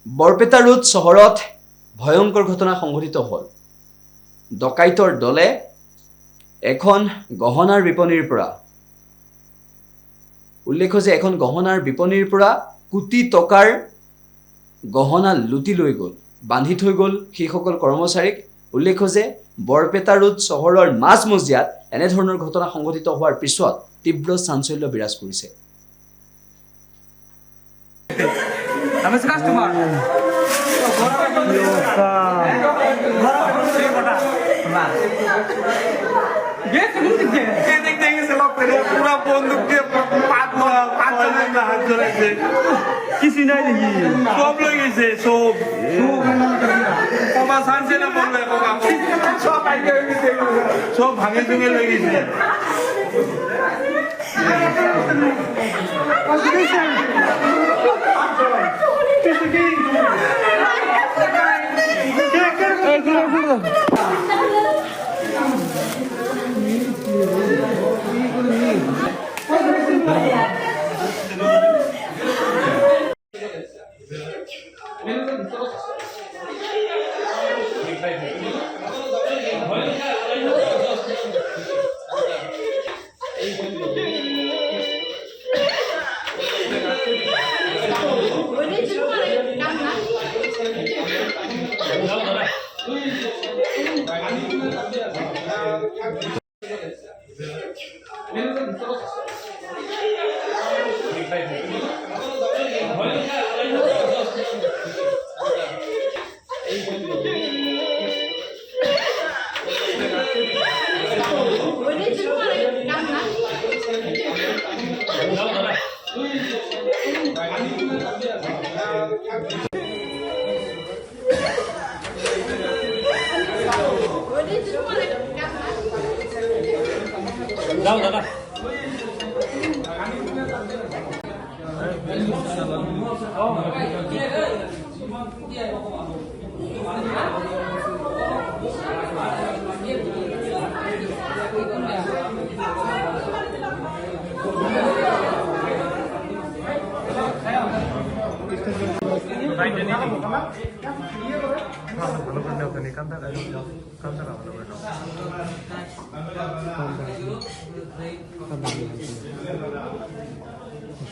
Barpeta road চহৰত ভয়ংকৰ ঘটনা সংঘটিত হ'ল। ডকাইতৰ দলে এখন গহনাৰ বিপণীৰ পৰা উল্লেখ্য যে এখন গহনাৰ বিপণীৰ পৰা কোটি টকাৰ গহনা লুটি লৈ গ'ল, বান্ধি থৈ গ'ল সেইসকল কৰ্মচাৰীক। উল্লেখ্য যে বৰপেটা ৰোড চহৰৰ মাজমজিয়াত এনেধৰণৰ ঘটনা সংঘটিত হোৱাৰ পিছত তীব্ৰ চাঞ্চল্য বিৰাজ কৰিছে। কিছু নাই দেখি সব লৈ গৈছে সব সব ভাঙে চুঙে লৈ গৈছে।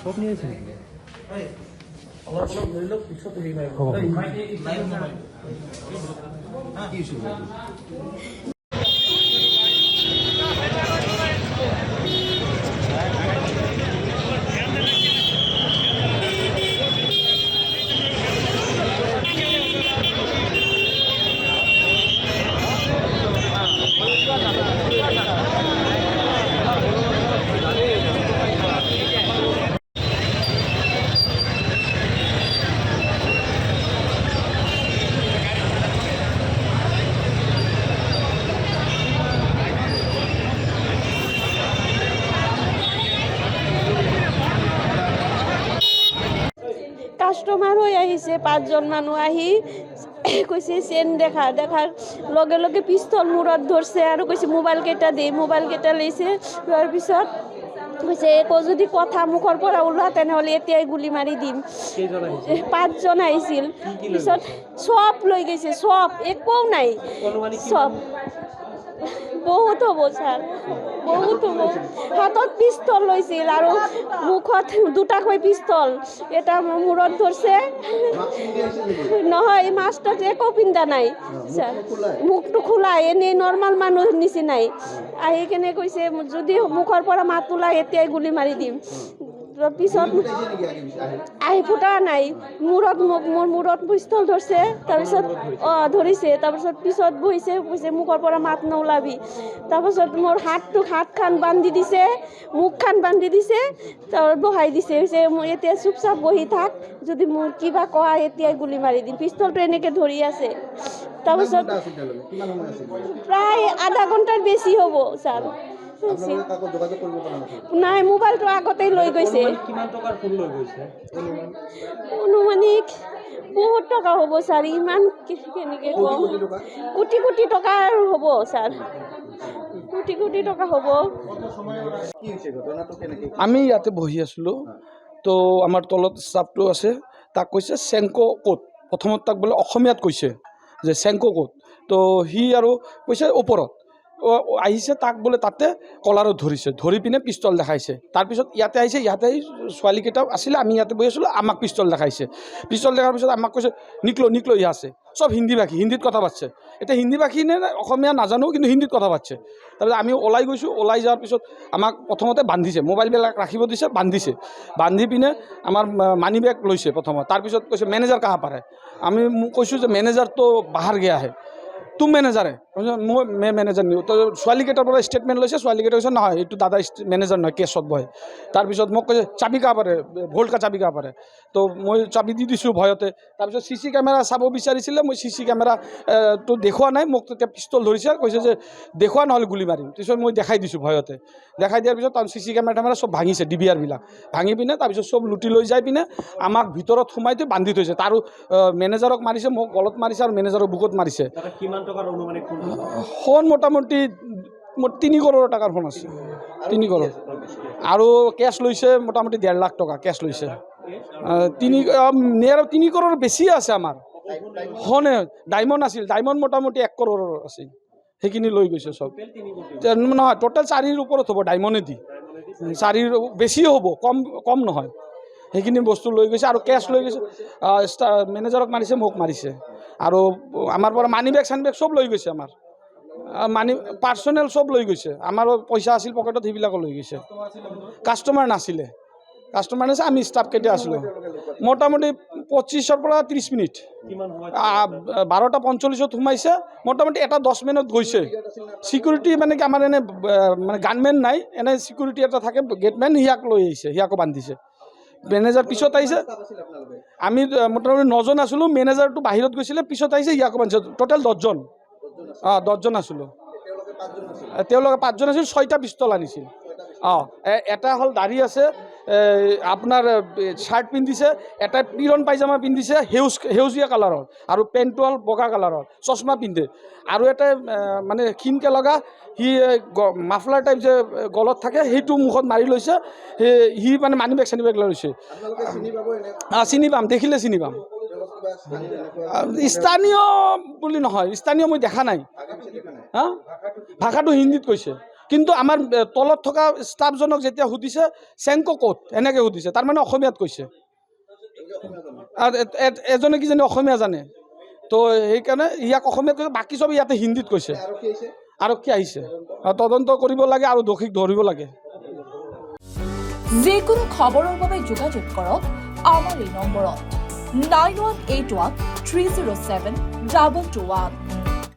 সব নিয়েছে কাষ্টমাৰ হৈ আহিছে 5 জন মানুহ আহি কৈছে চেন দেখাৰ লগে লগে পিস্তল মূৰত ধৰছে আৰু কৈছে মোবাইল কেইটা লৈছে। লোৱাৰ পিছত কৈছে একো যদি কথা মুখৰ পৰা ওলোৱা তেনেহ'লে এতিয়াই গুলি মাৰি দিম। 5 জন আহিছিল, পিছত সব লৈ গৈছে, সব একো নাই, সব বহুত হ'ব ছাৰ, বহুত হ'ব। হাতত পিস্তল লৈছিল আৰু মুখত দুটাকৈ পিস্তল, এটা মূৰত ধৰছে। নহয়, মাছটোত একো পিন্ধা নাই ছাৰ, মুখটো খোলা, এনেই নৰ্মেল মানুহৰ নিচিনাই। আহি কেনে কৈছে যদি মুখৰ পৰা মাত ওলাই এতিয়াই গুলি মাৰি দিম। পিছত আহি ফুটা নাই, মোৰ মূৰত পিস্তল ধৰছে। তাৰপিছত ধৰিছে, তাৰপিছত পিছত বহিছে, কৈছে মুখৰ পৰা মাত নোলাবি। তাৰপিছত মোৰ হাতখন বান্ধি দিছে, মুখখন বান্ধি দিছে, বহাই দিছে। কৈছে এতিয়া চুপচাপ বহি থাক, যদি মোৰ কিবা কোৱা এতিয়াই গুলি মাৰি দিম। পিস্তলটো এনেকৈ ধৰি আছে। তাৰপিছত প্ৰায় আধা ঘণ্টাৰ বেছি হ'ব ছাৰ। নাই, মোবাইলটো আগতেই লৈ গৈছে। অনুমানিক বহুত টকা হ'ব ছাৰ, ইমান কেনেকৈ কম, কোটি টকাৰ হ'ব ছাৰ, কোটি টকা হ'ব। আমি ইয়াতে বহি আছিলোঁ, তো আমাৰ তলত ষ্টাফটো আছে, তাক কৈছে চেংকো ক'ত, প্ৰথমত তাক বোলে অসমীয়াত কৈছে যে চেংক ক'ত, তো সি আৰু কৈছে ওপৰত আহিছে, তাক বোলে তাতে কলাৰত ধৰিছে, ধৰি পিনে পিষ্টল দেখাইছে। তাৰপিছত ইয়াতে আহিছে, ইয়াতে ছোৱালীকেইটাও আছিলে, আমি ইয়াতে বহি আছিলোঁ, আমাক পিষ্টল দেখাইছে। পিষ্টল দেখাৰ পিছত আমাক কৈছে নিকলো ইয়া আছে, চব হিন্দী ভাষী, হিন্দীত কথা পাতিছে। এতিয়া হিন্দী ভাষী নে অসমীয়া নাজানো, কিন্তু হিন্দীত কথা পাতিছে। তাৰপিছত আমি ওলাই গৈছোঁ, ওলাই যোৱাৰ পিছত আমাক প্ৰথমতে বান্ধিছে, মোবাইলবিলাক ৰাখিব দিছে, বান্ধি পিনে আমাৰ মানি বেগ লৈছে প্ৰথমত। তাৰপিছত কৈছে মেনেজাৰ কাহা পাৰে, আমি কৈছোঁ যে মেনেজাৰটো বাহাৰ গয়া হে, তুম মেনেজাৰে, মই মেনেজাৰ নিওঁ। তো ছোৱালীকেইটাৰ পৰা ষ্টেটমেণ্ট লৈছে, ছোৱালীকেইটা কৈছে নহয় এইটো দাদা মেনেজাৰ নহয়, কেছত বহে। তাৰপিছত মোক কৈছে চাবি কা পাৰে, ভোল্ট কা চাবি কা পাৰে, তো মই চাবি দি দিছোঁ ভয়তে। তাৰপিছত CC কেমেৰা চাব বিচাৰিছিলে, মই CC কেমেৰাটো দেখুওৱা নাই, মোক তেতিয়া পিষ্টল ধৰিছে, কৈছে যে দেখুওৱা নহ'লে গুলি মাৰিম। তাৰপিছত মই দেখাই দিছোঁ ভয়তে, দেখাই দিয়াৰ পিছত তাৰ CC কেমেৰা চব ভাঙিছে, DVR-বিলাক ভাঙি পিনে তাৰপিছত চব লুটি লৈ যাই পিনে আমাক ভিতৰত সোমাই থৈ বান্ধি থৈছে। তাৰো মেনেজাৰক মাৰিছে, মোক গলত মাৰিছে আৰু মেনেজাৰক বুকুত মাৰিছে। সোণ মোটামুটি 3 কৰোৰ টকাৰ সোণ আছে, 3 কৰোৰ। আৰু কেছ লৈছে মোটামুটি 1.5 লাখ টকা কেছ লৈছে। 3 কৰোৰ বেছি আছে আমাৰ সোণে। ডায়মণ্ড আছিল, ডায়মণ্ড মোটামুটি 1 কৰোৰৰ আছিল, সেইখিনি লৈ গৈছে চব। নহয়, টোটেল 4ৰ ওপৰত হ'ব ডায়মণ্ডেদি, 4ৰ বেছিও হ'ব, কম নহয়। সেইখিনি বস্তু লৈ গৈছে আৰু কেছ লৈ গৈছে। মেনেজাৰক মাৰিছে, মোক মাৰিছে। আৰু আমাৰ পৰা মানি বেগ চানি বেগ চব লৈ গৈছে, আমাৰ পাৰ্চনেল চব লৈ গৈছে। আমাৰো পইচা আছিল পকেটত, সেইবিলাকো লৈ গৈছে। কাষ্টমাৰ নাছিলে, আমি ষ্টাফ কেইটা আছিলোঁ। মোটামুটি 25ৰ পৰা 30 মিনিট, 12টা 45ত সোমাইছে, মোটামুটি 1টা 10 মিনিট গৈছে। চিকিউৰিটি মানে কি আমাৰ এনে মানে গানমেন নাই, এনে চিকিউৰিটি এটা থাকে গেটমেন, সিয়াক লৈ আহিছে, সিয়াকো বান্ধিছে। মেনেজাৰ পিছত আহিছে, আমি মোটামুটি 9জন আছিলোঁ, মেনেজাৰটো বাহিৰত গৈছিলে, পিছত আহিছে, ইয়াকো বান্ধিছে। টোটেল 10জন। 10জন আছিলোঁ। তেওঁলোকে 5জন আছিল, 6টা পিষ্টল আনিছিল। এটা হ'ল দাড়ি আছে, আপোনাৰ শ্বাৰ্ট পিন্ধিছে, এটা পিৰন পাইজামা পিন্ধিছে সেউজীয়া কালাৰৰ, আৰু পেণ্টটো হ'ল বগা কালাৰৰ, চশমা পিন্ধে। আৰু এটা মানে ক্ষীণকৈ লগা, সি মাফলাৰ টাইপ যে গলত থাকে, সেইটো মুখত মাৰি লৈছে। সি মানে মানি বেগ চানি বেগ লৈ লৈছে। চিনি পাম, দেখিলে চিনি পাম। স্থানীয় বুলি নহয়, স্থানীয় মই দেখা নাই। ভাষাটো হিন্দীত কৈছে, কিন্তু আমাৰ তলত থকা ষ্টাফজনক যেতিয়া সুধিছে চেংক ক'ত এনেকৈ সুধিছে, তাৰমানে অসমীয়াত কৈছে। এজনে কিজানি অসমীয়া জানে, তো সেইকাৰণে ইয়াক অসমীয়াত কৈছে, বাকী চব ইয়াতে হিন্দীত কৈছে। আৰক্ষী আহিছে, তদন্ত কৰিব লাগে আৰু দোষীক ধৰিব লাগে। যিকোনো খবৰৰ বাবে যোগাযোগ কৰক আমাৰ এই নম্বৰত 9181 307 221।